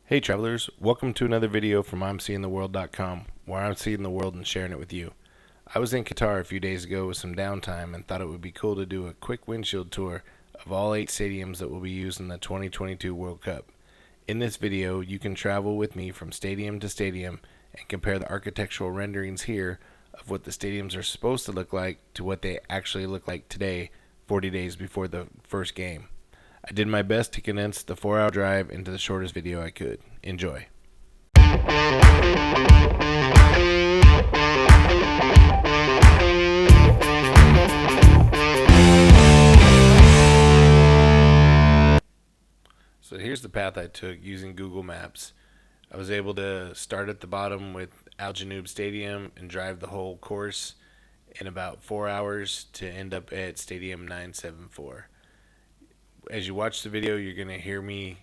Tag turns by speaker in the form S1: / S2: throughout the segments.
S1: Hey travelers, welcome to another video from ImSeeingTheWorld.com, where I'm seeing the world and sharing it with you. I was in Qatar a few days ago with some downtime and thought it would be cool to do a quick windshield tour of all 8 stadiums that will be used in the 2022 World Cup. In this video, you can travel with me from stadium to stadium and compare the architectural renderings here of what the stadiums are supposed to look like to what they actually look like today, 40 days before the first game. I did my best to condense the 4-hour drive into the shortest video I could. Enjoy. So here's the path I took using Google Maps. I was able to start at the bottom with Janoub Stadium and drive the whole course in about 4 hours to end up at Stadium 974. As you watch the video, you're going to hear me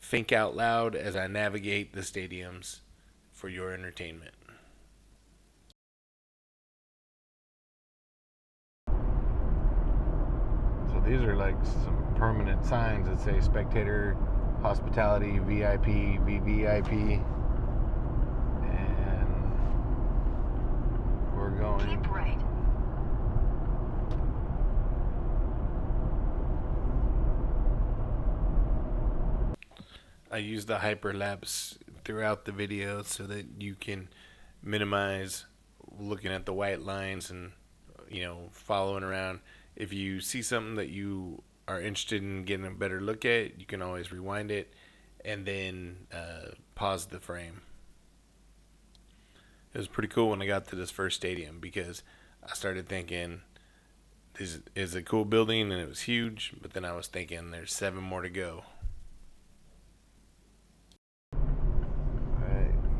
S1: think out loud as I navigate the stadiums for your entertainment. So these are like some permanent signs that say spectator, hospitality, VIP, VVIP, and we're going.
S2: Keep right.
S1: I use the hyperlapse throughout the video so that you can minimize looking at the white lines and, following around. If you see something that you are interested in getting a better look at, you can always rewind it and then pause the frame. It was pretty cool when I got to this first stadium because I started thinking this is a cool building and it was huge, but then I was thinking there's 7 more to go.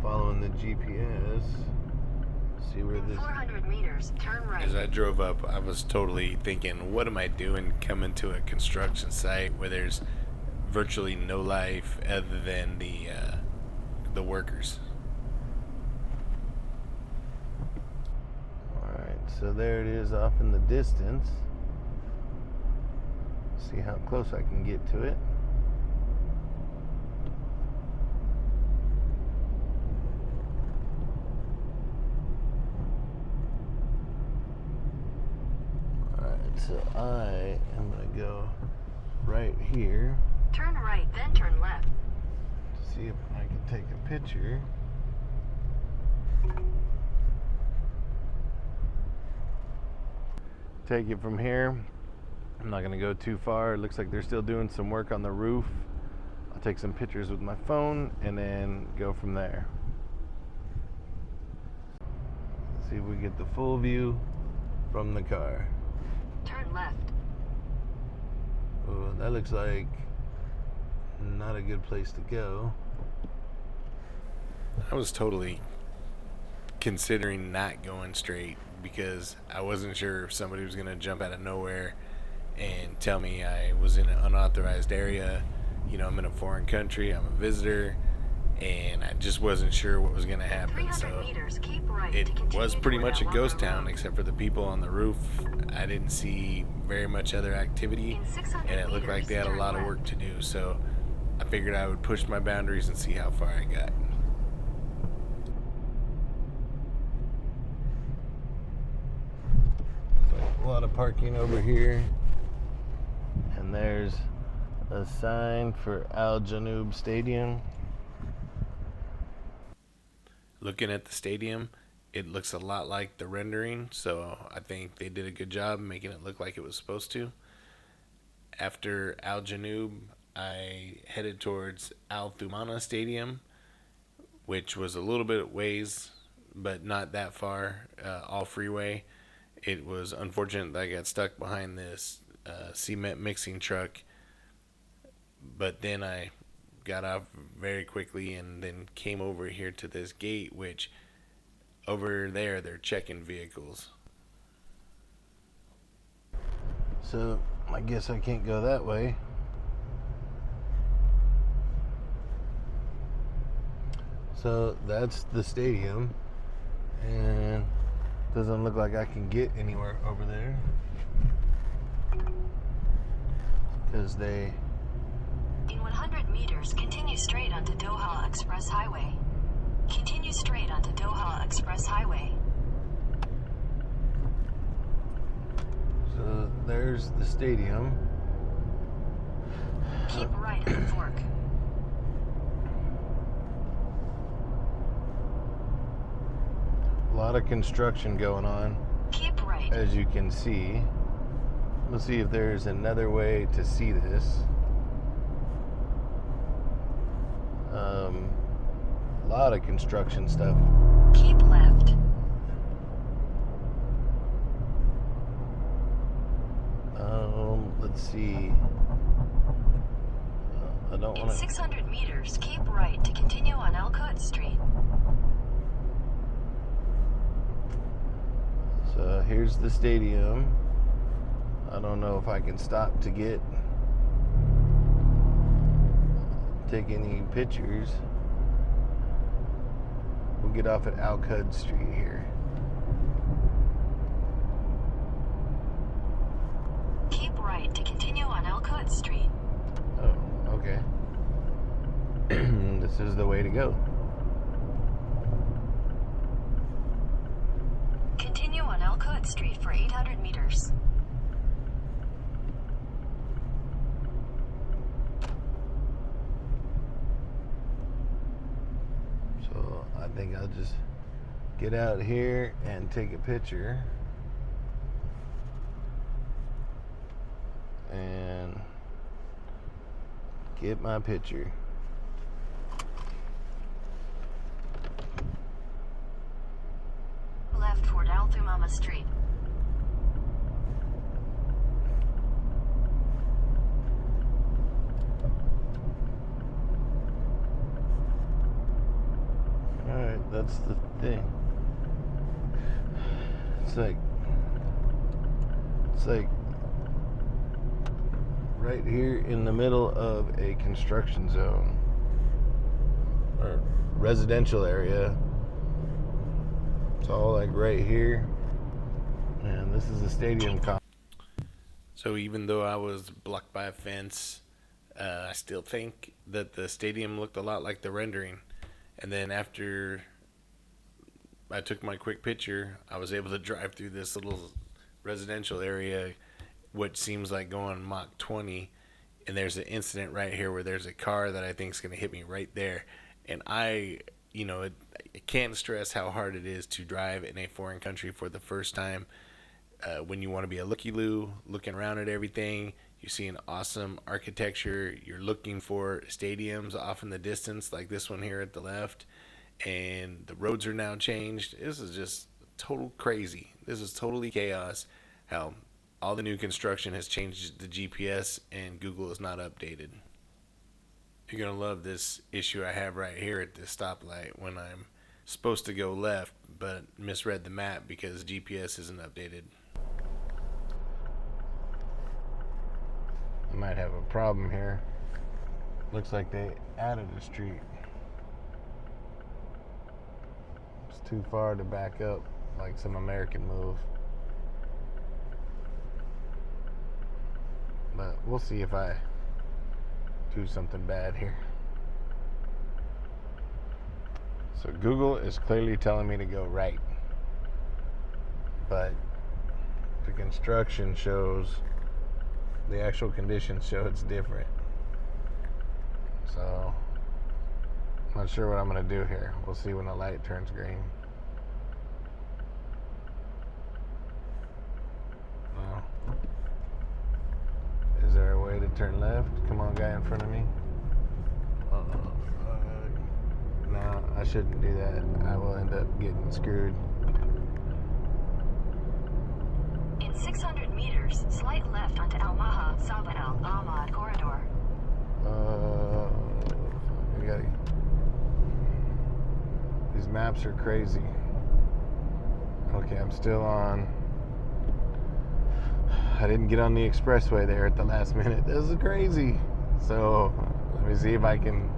S1: Following the GPS, see where this.
S2: 400 meters, turn right.
S1: As I drove up, I was totally thinking, what am I doing coming to a construction site where there's virtually no life other than the workers? Alright, so there it is off in the distance. See how close I can get to it. So I am going to go right here.
S2: Turn right, then turn left.
S1: To see if I can take a picture. Take it from here. I'm not going to go too far. It looks like they're still doing some work on the roof. I'll take some pictures with my phone and then go from there. Let's see if we get the full view from the car.
S2: Turn left.
S1: Oh, that looks like not a good place to go. I was totally considering not going straight because I wasn't sure if somebody was going to jump out of nowhere and tell me I was in an unauthorized area. I'm in a foreign country, I'm a visitor, and I just wasn't sure what was going to happen. So
S2: meters, keep right
S1: it was pretty much a ghost town except for the people on the roof. I didn't see very much other activity, and it looked like they had a lot of work to do. So I figured I would push my boundaries and see how far I got. A lot of parking over here, and there's a sign for Janoub Stadium. Looking at the stadium, it looks a lot like the rendering, so I think they did a good job making it look like it was supposed to. After Janoub, I headed towards Thumama Stadium, which was a little bit ways, but not that far, all freeway. It was unfortunate that I got stuck behind this cement mixing truck, but then I got off very quickly and then came over here to this gate, which over there they're checking vehicles. So I guess I can't go that way. So that's the stadium, and doesn't look like I can get anywhere over there because they
S2: In 100 meters, continue straight onto Doha Express Highway.
S3: So there's the stadium.
S2: Keep right at the fork.
S3: A lot of construction going on,
S2: Keep right.
S3: as you can see. We'll see if there's another way to see this. A lot of construction stuff.
S2: Keep left.
S3: Let's see. I don't
S2: In
S3: want to.
S2: 600 meters, keep right to continue on Alcott Street.
S3: So here's the stadium. I don't know if I can stop to take any pictures. We'll get off at Alcud Street here.
S2: Keep right to continue on Alcott Street.
S3: Oh, okay. This is the way to go.
S2: Continue on Alcott Street for 800 meters.
S3: So I think I'll just get out here and take a picture. And get my picture.
S2: Left toward Thumama Street.
S3: Alright, that's the thing. It's like right here in the middle of a construction zone or residential area. It's all like right here, and this is a stadium.
S1: So even though I was blocked by a fence, I still think that the stadium looked a lot like the rendering. And then after I took my quick picture, I was able to drive through this little residential area, what seems like going Mach 20, and there's an incident right here where there's a car that I think is going to hit me right there. And I can't stress how hard it is to drive in a foreign country for the first time. When you want to be a looky-loo, looking around at everything, you see an awesome architecture, you're looking for stadiums off in the distance, like this one here at the left, and the roads are now changed. This is just total crazy. This is totally chaos, how all the new construction has changed the GPS and Google is not updated. You're going to love this issue I have right here at this stoplight when I'm supposed to go left but misread the map because GPS isn't updated.
S3: I might have a problem here. Looks like they added a street. It's too far to back up like some American move. But we'll see if I do something bad here. So Google is clearly telling me to go right, but the construction shows, the actual conditions show it's different. So I'm not sure what I'm going to do here. We'll see when the light turns green. Well, is there a way to turn left? Come on, guy in front of me. No, I shouldn't do that. I will end up getting screwed.
S2: In 600 meters, slight left onto Al Maha Saba Al Ahmad corridor.
S3: These maps are crazy. Okay, I'm still on. I didn't get on the expressway there at the last minute. This is crazy. So let me see if I can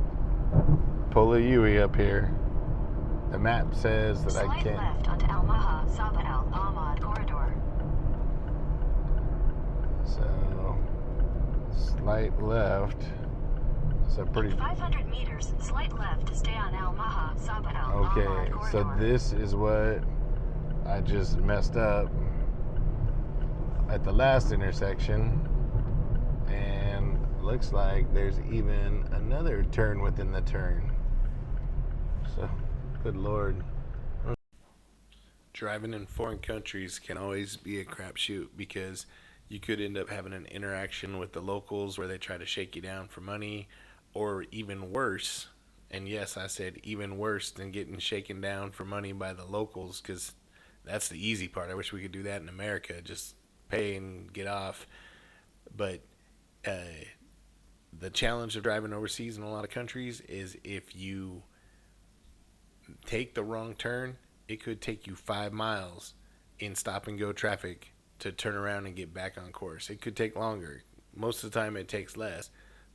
S3: pull a Yui up here. The map says that I can't.
S2: Slight left onto Al Maha Saba Al Ahmad corridor.
S3: So slight left. So pretty.
S2: 500 meters, slight left to stay on Al Maha Sabah Al
S3: Okay,
S2: Ahmar
S3: so
S2: corridor.
S3: this is what I just messed up at the last intersection, and looks like there's even another turn within the turn. So, good lord.
S1: Driving in foreign countries can always be a crapshoot because you could end up having an interaction with the locals where they try to shake you down for money, or even worse. And yes, I said even worse than getting shaken down for money by the locals, because that's the easy part. I wish we could do that in America, just pay and get off. But the challenge of driving overseas in a lot of countries is if you take the wrong turn, it could take you 5 miles in stop and go traffic to turn around and get back on course. It could take longer. Most of the time it takes less,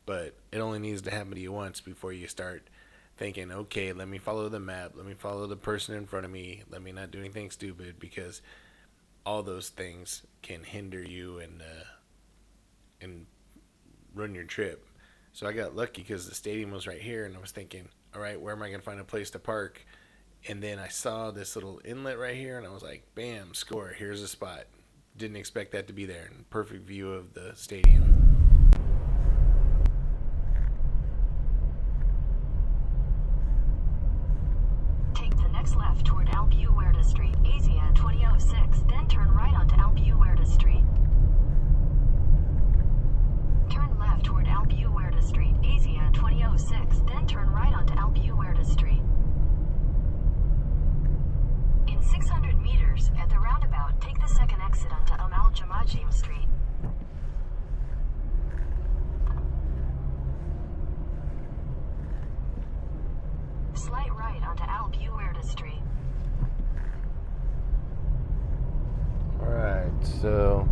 S1: but it only needs to happen to you once before you start thinking, okay, let me follow the map, let me follow the person in front of me, let me not do anything stupid, because all those things can hinder you and ruin your trip. So I got lucky because the stadium was right here, and I was thinking, all right, where am I going to find a place to park? And then I saw this little inlet right here, and I was like, bam, score, here's a spot. Didn't expect that to be there. Perfect view of the stadium.
S2: Take the next left toward Albuquerque Street, Asia 2006, then turn right onto Albuquerque Street. Turn left toward Albuquerque Street, Asia 2006, then turn right onto Albuquerque Street. In 600 meters, at the roundabout, take the second exit onto Amal Jamajim Street. Slight right onto Albuquerque Street.
S3: Alright, so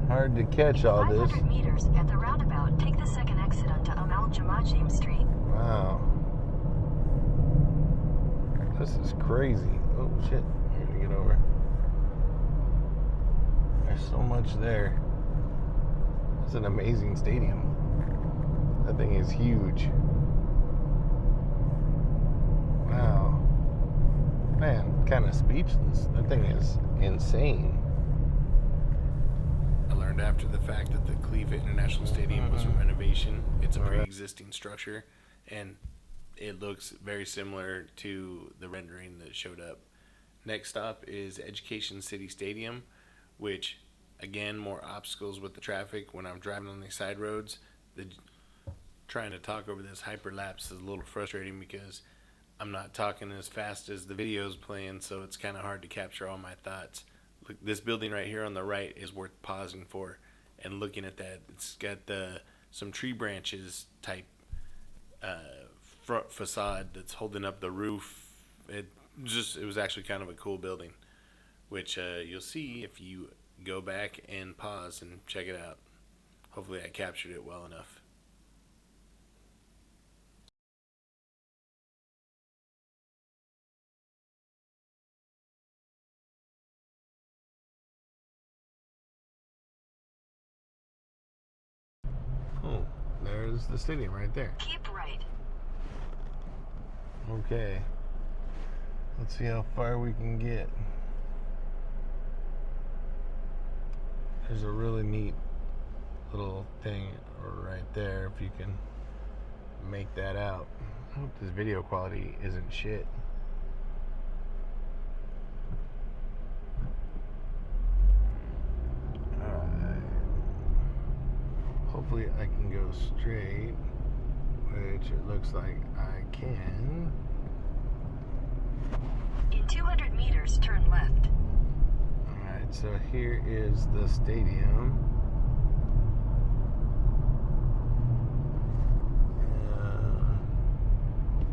S3: hard to catch all this.
S2: 500 meters, at the roundabout, take the second exit onto Amal Jamajim Street.
S3: Wow. This is crazy. Oh shit, I'm gonna get over. There's so much there. It's an amazing stadium. That thing is huge. Wow. Man, kind of speechless. That thing is insane.
S1: I learned after the fact that the Khalifa International Stadium was a renovation. It's a pre-existing structure, and it looks very similar to the rendering that showed up. Next stop is Education City Stadium, which, again, more obstacles with the traffic when I'm driving on these side roads. Trying to talk over this hyperlapse is a little frustrating because I'm not talking as fast as the video's playing, so it's kind of hard to capture all my thoughts. Look, this building right here on the right is worth pausing for and looking at that. It's got some tree branches type front facade that's holding up the roof. It was actually kind of a cool building, which you'll see if you go back and pause and check it out. Hopefully I captured it well enough.
S3: Oh, there's the stadium right there.
S2: Keep right.
S3: Okay. Let's see how far we can get. There's a really neat little thing right there, if you can make that out. I hope this video quality isn't shit. Alright. Hopefully I can go straight, which it looks like I can.
S2: In 200 meters, turn left.
S3: Alright, so here is the stadium.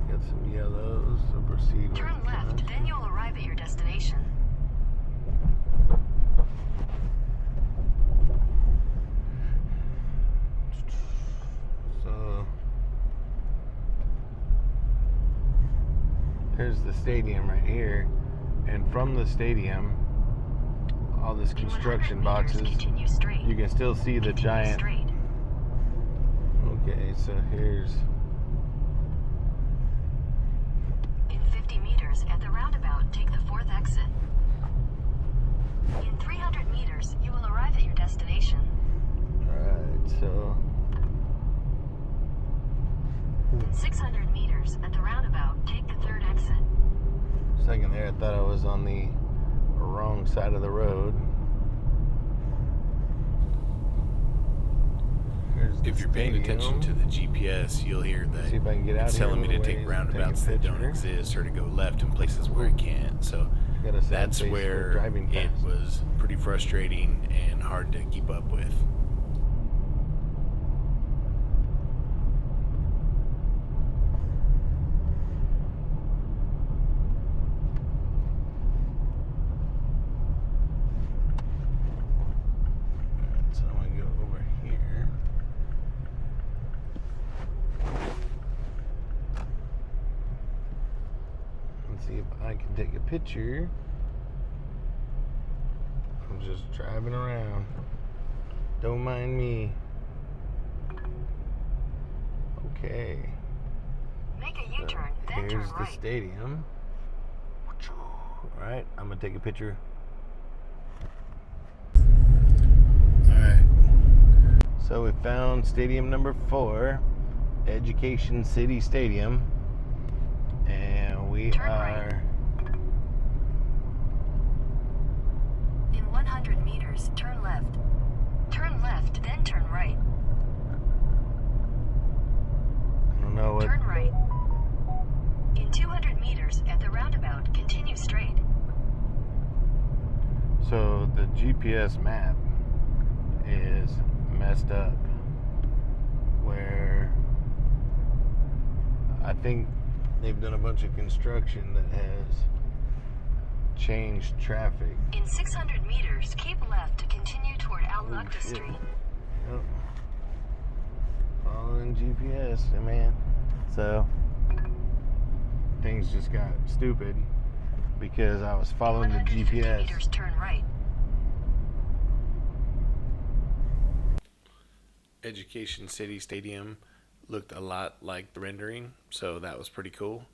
S3: Got some yellows, so proceed with
S2: Turn left,
S3: caution.
S2: then you'll arrive at your destination.
S3: So here's the stadium right here, and from the stadium, all this construction
S2: In 100 meters,
S3: boxes,
S2: continue straight.
S3: you can still see the
S2: Continue
S3: giant.
S2: straight.
S3: Okay, so here's...
S2: In 50 meters at the roundabout, take the 4th exit. In 300 meters, you will arrive at your destination.
S3: Alright, so...
S2: In 600 meters at the roundabout, take the 3rd exit.
S3: Second there, I thought I was on the wrong side of the road.
S1: If you're paying attention to the GPS, you'll hear that
S3: See if I can get out
S1: it's
S3: here
S1: telling me to
S3: a
S1: take
S3: ways,
S1: roundabouts
S3: take a
S1: that don't
S3: picture.
S1: exist or to go left in places where I can't. So
S3: Got a sad
S1: that's
S3: face for
S1: where
S3: driving
S1: it
S3: fast.
S1: was pretty frustrating and hard to keep up with.
S3: So I'm gonna go over here. Let's see if I can take a picture. I'm just driving around. Don't mind me. Okay.
S2: Make a U-turn, then turn
S3: Here's the
S2: right.
S3: stadium. Alright, I'm gonna take a picture. Alright. So we found stadium number 4, Education City Stadium. And we
S2: Turn
S3: are...
S2: In 100 meters, turn left. Turn left, then turn right.
S3: I don't know what...
S2: Turn right. In 200 meters at the roundabout, continue straight.
S3: So the GPS map is messed up, where I think they've done a bunch of construction that has changed traffic.
S2: In 600 meters, keep left to continue toward Al Naqda
S3: shit.
S2: Street.
S3: Yep. Following GPS, man. So things just got stupid because I was following the
S2: 150
S3: GPS.
S2: meters, turn right.
S1: Education City Stadium looked a lot like the rendering, so that was pretty cool.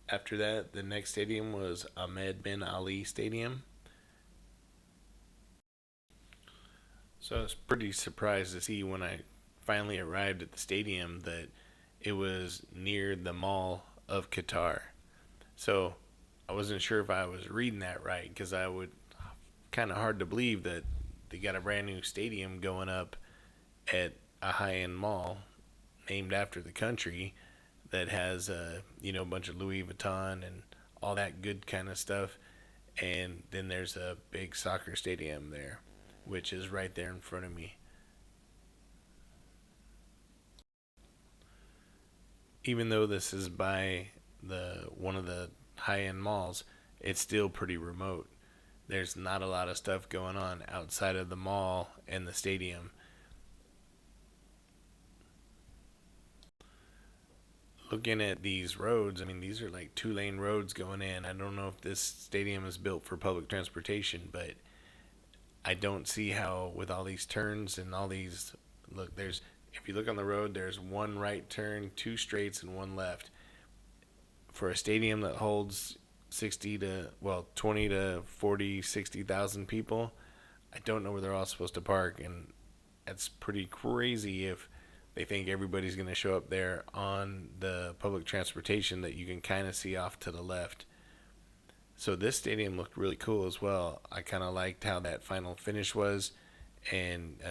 S1: After that, the next stadium was Ahmed bin Ali Stadium. So I was pretty surprised to see when I finally arrived at the stadium that it was near the Mall of Qatar. So I wasn't sure if I was reading that right, because I would kind of hard to believe that they got a brand new stadium going up at a high-end mall named after the country that has a bunch of Louis Vuitton and all that good kind of stuff, and then there's a big soccer stadium there, which is right there in front of me. Even though this is by one of the high-end malls, it's still pretty remote. There's not a lot of stuff going on outside of the mall and the stadium. Looking at these roads, I mean, these are like 2-lane roads going in. I don't know if this stadium is built for public transportation, but I don't see how, with all these turns and all these, look, if you look on the road, there's one right turn, 2 straights, and 1 left. For a stadium that holds 20 to 40, 60,000 people, I don't know where they're all supposed to park, and that's pretty crazy if they think everybody's going to show up there on the public transportation that you can kind of see off to the left. So this stadium looked really cool as well. I kind of liked how that final finish was, and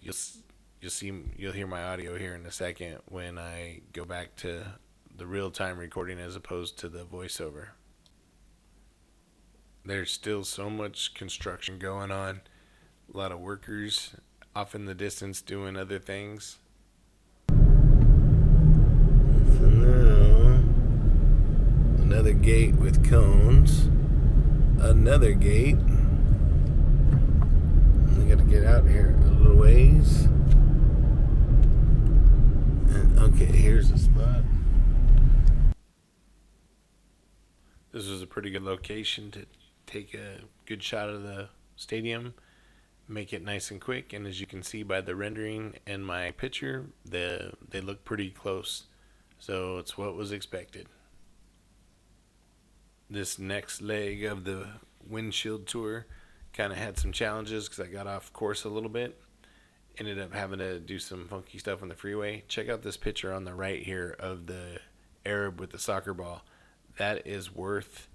S1: you'll hear my audio here in a second when I go back to the real-time recording as opposed to the voiceover. There's still so much construction going on. A lot of workers off in the distance doing other things.
S3: So now, another gate with cones. Another gate. I gotta get out here a little ways. And, okay, here's the spot.
S1: This was a pretty good location to take a good shot of the stadium. make it nice and quick. And as you can see by the rendering and my picture, they look pretty close. So it's what was expected. This next leg of the Windshield tour kind of had some challenges because I got off course a little bit. Ended up having to do some funky stuff on the freeway. Check out this picture on the right here of the Arab with the soccer ball. That is worth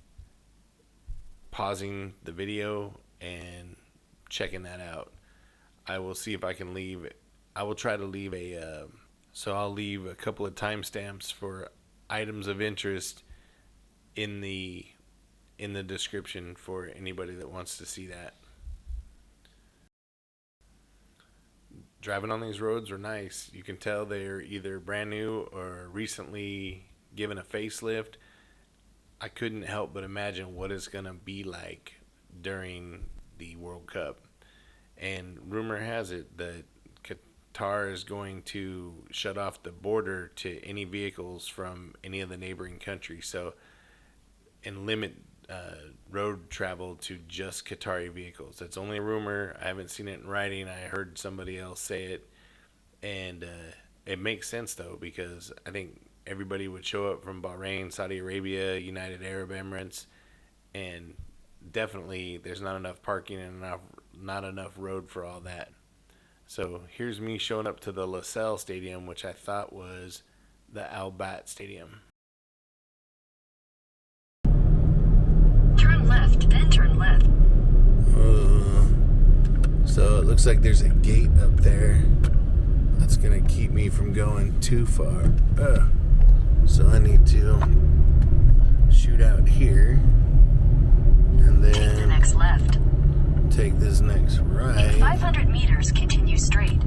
S1: pausing the video and checking that out. I will see if I can leave. I will try to leave I'll leave a couple of timestamps for items of interest in the description for anybody that wants to see that. Driving on these roads are nice. You can tell they're either brand new or recently given a facelift. I couldn't help but imagine what it's going to be like during the World Cup. And rumor has it that Qatar is going to shut off the border to any vehicles from any of the neighboring countries, and limit road travel to just Qatari vehicles. That's only a rumor. I haven't seen it in writing. I heard somebody else say it, and it makes sense though, because I think everybody would show up from Bahrain, Saudi Arabia, United Arab Emirates, and definitely there's not enough parking and not enough road for all that. So here's me showing up to the Lusail Stadium, which I thought was the Bayt Stadium.
S2: Turn left, then turn left.
S3: So it looks like there's a gate up there that's gonna keep me from going too far. So I need to shoot out here and then
S2: take the next left.
S3: Take this next right.
S2: In 500 meters, continue straight.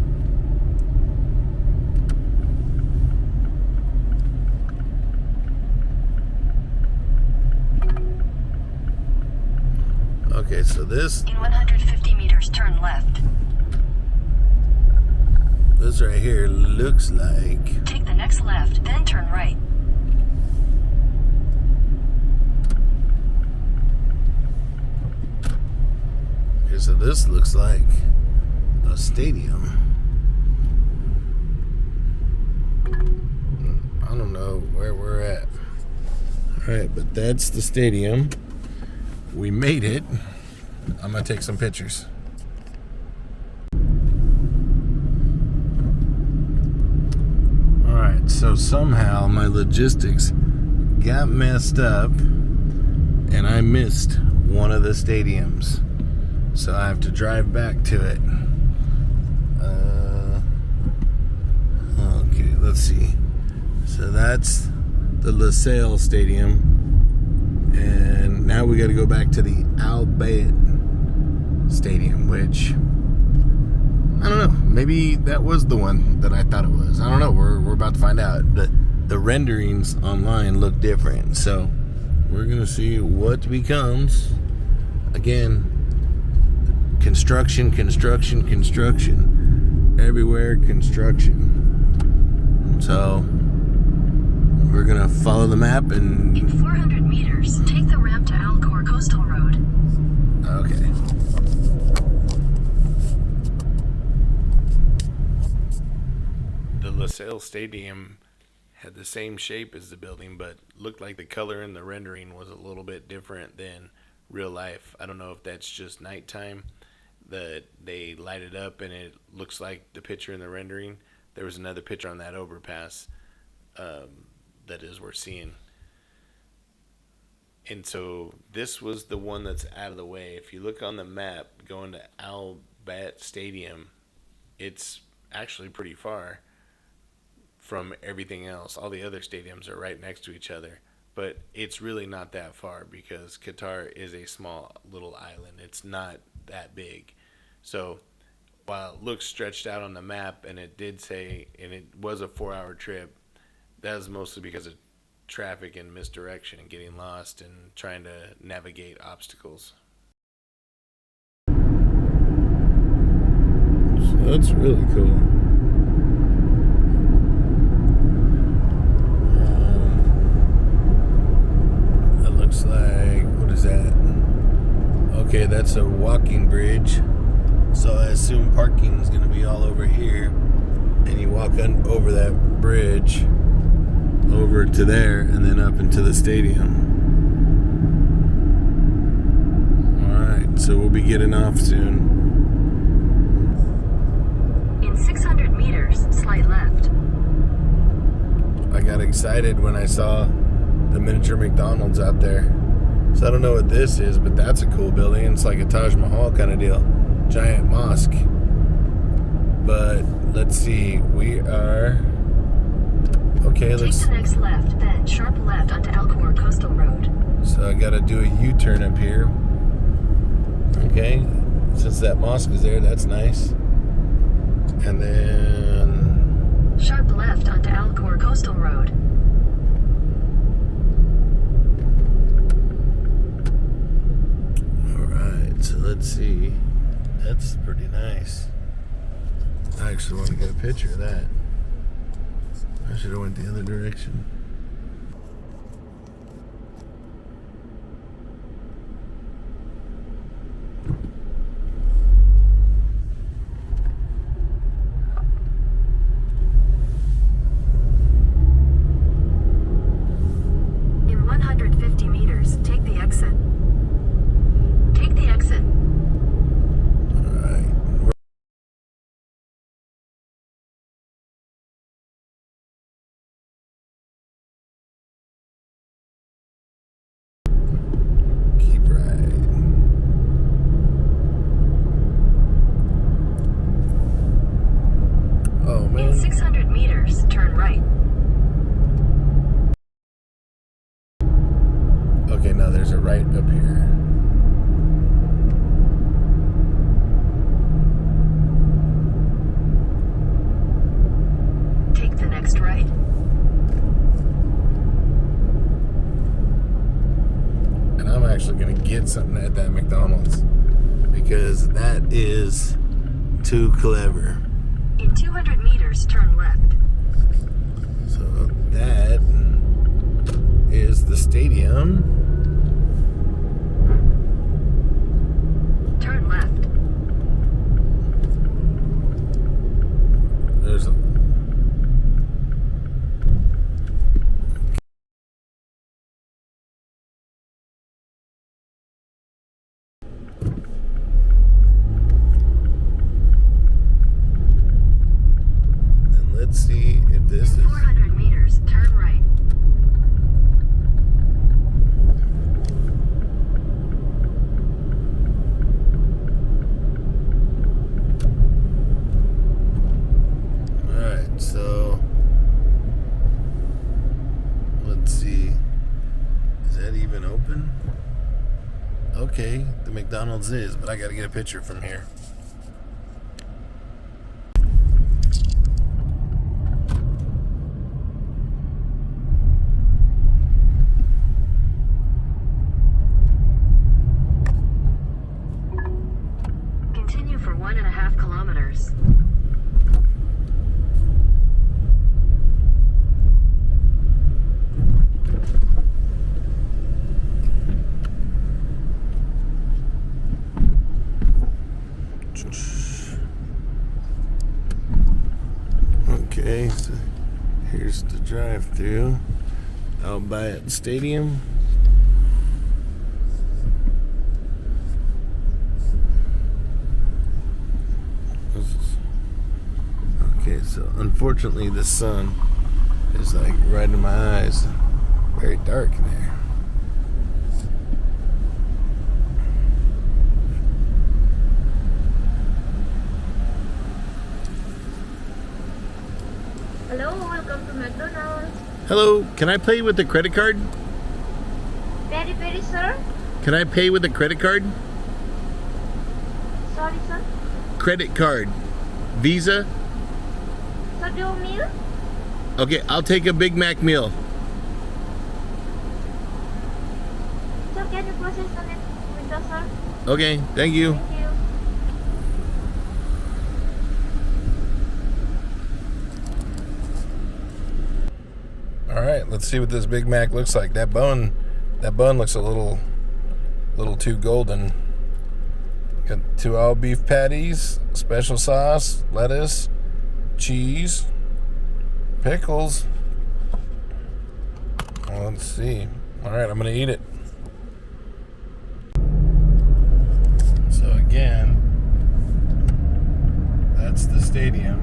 S3: Okay, so this...
S2: In 150 meters, turn left.
S3: This right here looks like...
S2: Take the next left, then turn right.
S3: Okay, so this looks like a stadium. I don't know where we're at. Alright, but that's the stadium. We made it. I'm gonna take some pictures. Alright, so somehow my logistics got messed up and I missed one of the stadiums. So I have to drive back to it. Okay, let's see. So that's the Lusail Stadium. And now we got to go back to the Bayt Stadium, which I don't know. Maybe that was the one that I thought it was. I don't know. We're about to find out. The renderings online look different, so we're gonna see what becomes. Again, construction. Everywhere construction. So we're gonna follow the map and.
S2: In 400 meters, take the ramp to Alcor Coastal Road.
S3: Okay.
S1: The Lusail Stadium had the same shape as the building, but looked like the color in the rendering was a little bit different than real life. I don't know if that's just nighttime that they light it up and it looks like the picture in the rendering. There was another picture on that overpass that is worth seeing. And so this was the one that's out of the way. If you look on the map going to Bayt Stadium, it's actually pretty far from everything else. All the other stadiums are right next to each other, but it's really not that far because Qatar is a small little island. It's not that big. So while it looks stretched out on the map, and it did say, and it was a 4-hour trip, that was mostly because of traffic and misdirection and getting lost and trying to navigate obstacles.
S3: So that's really cool. That looks like, what is that? Okay, that's a walking bridge. So I assume parking is going to be all over here, and you walk over that bridge over to there and then up into the stadium. Alright, so we'll be getting off soon.
S2: In 600 meters, slight left.
S3: I got excited when I saw the miniature McDonald's out there. So I don't know what this is, but that's a cool building. It's like a Taj Mahal kind of deal. Giant mosque. But let's see, we are... Okay,
S2: Take the next left, then sharp left onto Alcor Coastal Road.
S3: So I gotta do a U-turn up here. Okay, since that mosque is there, that's nice. And then...
S2: Sharp left onto Alcor Coastal Road.
S3: Alright, so let's see. That's pretty nice. I actually want to get a picture of that. I should have went the other direction.
S2: In 150 meters, take the exit. Take the exit.
S3: Alright. Keep right. Oh
S2: In
S3: man.
S2: 600 meters, turn right.
S3: Okay, now there's a right up here.
S2: Take the next right.
S3: And I'm actually gonna get something at that McDonald's because that is too clever.
S2: In 200 meters, turn left.
S3: So that is the stadium.
S2: Turn left.
S3: There's a... And let's see if this
S2: In
S3: is...
S2: 400 meters, turn right.
S3: Alright, so... Let's see. Is that even open? Okay, the McDonald's is, but I gotta get a picture from here.
S2: Continue for 1.5 kilometers.
S3: Okay, so here's the drive-through out by Bayt Stadium. Okay, so unfortunately the sun is like right in my eyes. Very dark in there.
S4: Hello, welcome to McDonald's.
S3: Hello, can I pay with the credit card?
S4: Very, very, sir.
S3: Can I pay with a credit card?
S4: Sorry, sir.
S3: Credit card. Visa?
S4: Sir, do you meal?
S3: Okay, I'll take a Big Mac meal.
S4: Sir, can you process the net window, sir?
S3: Okay, thank you.
S4: Thank you.
S3: All right, let's see what this Big Mac looks like. That bun looks a little too golden. Got 2 all beef patties, special sauce, lettuce, cheese, pickles. Well, let's see. All right, I'm gonna eat it. So again, that's the stadium.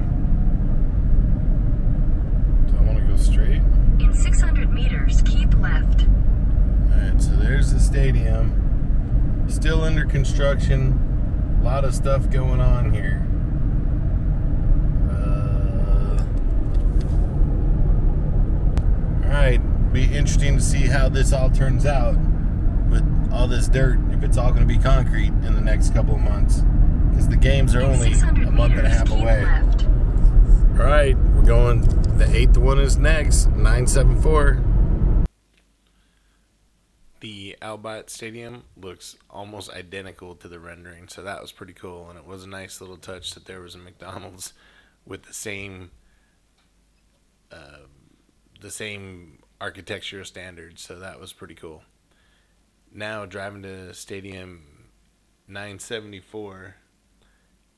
S3: Do I want to go straight?
S2: In 600 meters, keep left.
S3: All right, so there's the stadium. Still under construction. A lot of stuff going on here. All right, be interesting to see how this all turns out with all this dirt, if it's all going to be concrete in the next couple of months, because the games are only a month and a half away.
S2: Left.
S3: All right, we're going. The 8th one is next, 974.
S1: The Bayt Stadium looks almost identical to the rendering, so that was pretty cool. And it was a nice little touch that there was a McDonald's with the same architectural standards, so that was pretty cool. Now driving to Stadium 974,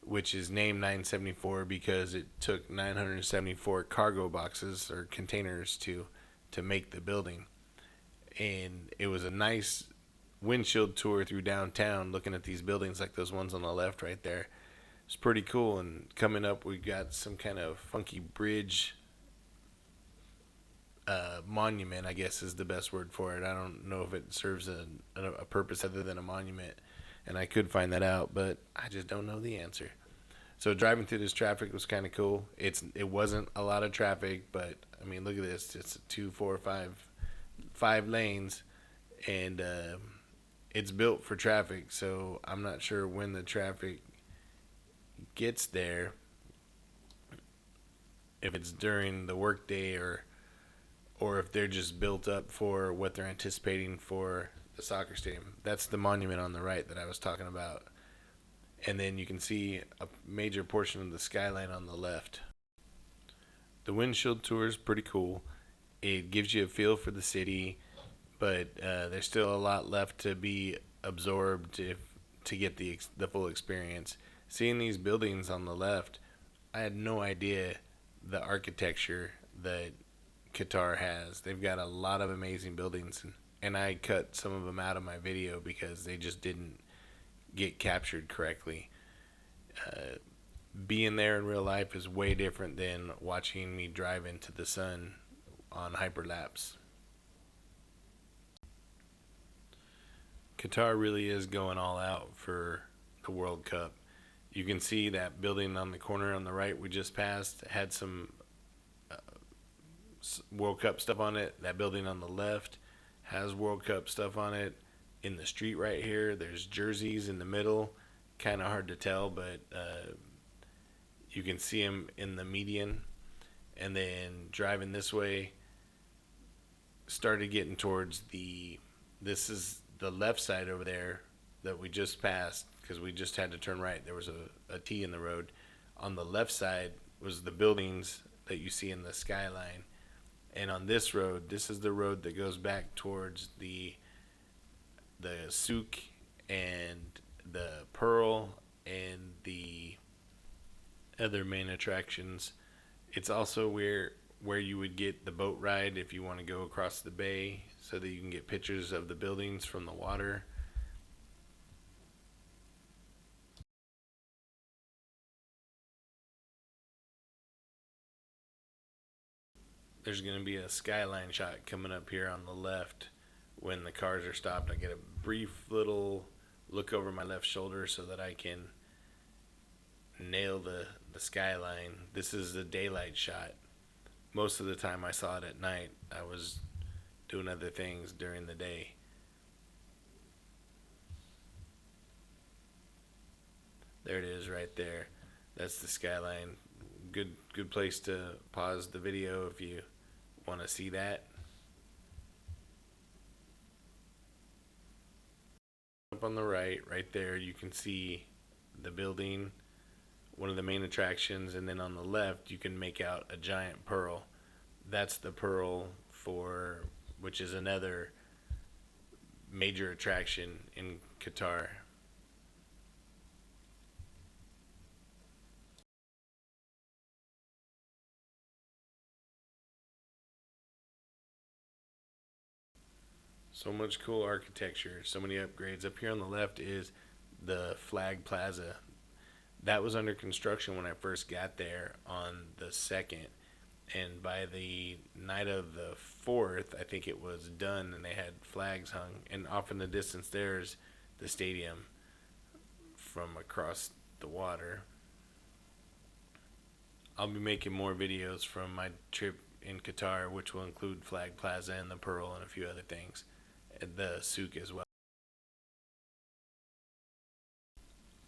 S1: which is named 974 because it took 974 cargo boxes or containers to make the building. And it was a nice windshield tour through downtown, looking at these buildings like those ones on the left right there. It's pretty cool. And coming up, we got some kind of funky bridge monument, I guess is the best word for it. I don't know if it serves a purpose other than a monument, and I could find that out, but I just don't know the answer. So driving through this traffic was kind of cool. It wasn't a lot of traffic, but I mean, look at this. It's 2, 4, 5 lanes, and it's built for traffic, so I'm not sure when the traffic gets there, if it's during the workday or if they're just built up for what they're anticipating for the soccer stadium. That's the monument on the right that I was talking about. And then you can see a major portion of the skyline on the left. The windshield tour is pretty cool. It gives you a feel for the city, but there's still a lot left to be absorbed to get the full experience. Seeing these buildings on the left, I had no idea the architecture that Qatar has. They've got a lot of amazing buildings, and I cut some of them out of my video because they just didn't get captured correctly. Being there in real life is way different than watching me drive into the sun on hyperlapse. Qatar really is going all out for the World Cup. You can see that building on the corner on the right we just passed had some World Cup stuff on it. That building on the left has World Cup stuff on it. In the street right here, there's jerseys in the middle. Kind of hard to tell, but you can see them in the median. And then driving this way, started getting towards this is the left side over there that we just passed, because we just had to turn right. There was a T in the road. On the left side was the buildings that you see in the skyline. And on this road, this is the road that goes back towards the souk and the Pearl and the other main attractions. It's also where you would get the boat ride if you want to go across the bay, so that you can get pictures of the buildings from the water. There's going to be a skyline shot coming up here on the left when the cars are stopped. I get a brief little look over my left shoulder so that I can nail the skyline. This is the daylight shot. Most of the time I saw it at night. I was doing other things during the day. There it is right there. That's the skyline. Good place to pause the video if you want to see that. Up on the right there, you can see the building, one of the main attractions, and then on the left you can make out a giant pearl. That's the pearl which is another major attraction in Qatar. So much cool architecture, so many upgrades. Up here on the left is the Flag Plaza. That was under construction when I first got there on the 2nd. And by the night of the 4th, I think it was done and they had flags hung. And off in the distance, there's the stadium from across the water. I'll be making more videos from my trip in Qatar, which will include Flag Plaza and the Pearl and a few other things. The souk as well.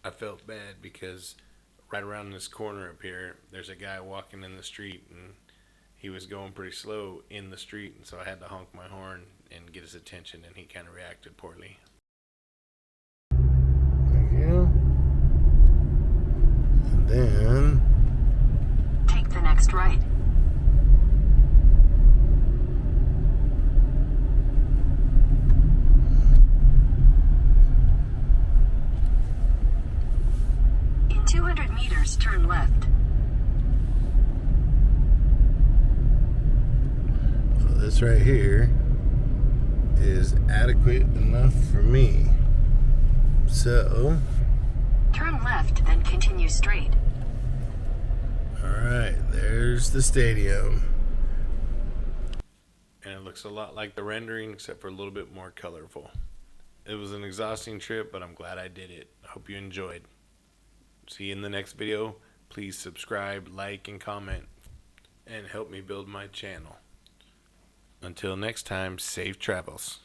S1: I felt bad because right around this corner up here, there's a guy walking in the street and he was going pretty slow in the street, and so I had to honk my horn and get his attention, and he kind of reacted poorly.
S3: Thank you. And then
S2: Take the next right. In 200 meters, turn left.
S3: this right here is adequate enough for me. So,
S2: Turn left, then continue straight.
S3: alright, there's the stadium.
S1: And it looks a lot like the rendering, except for a little bit more colorful. It was an exhausting trip, but I'm glad I did it. I hope you enjoyed. See you in the next video. Please subscribe, like, and comment, and help me build my channel. Until next time, safe travels.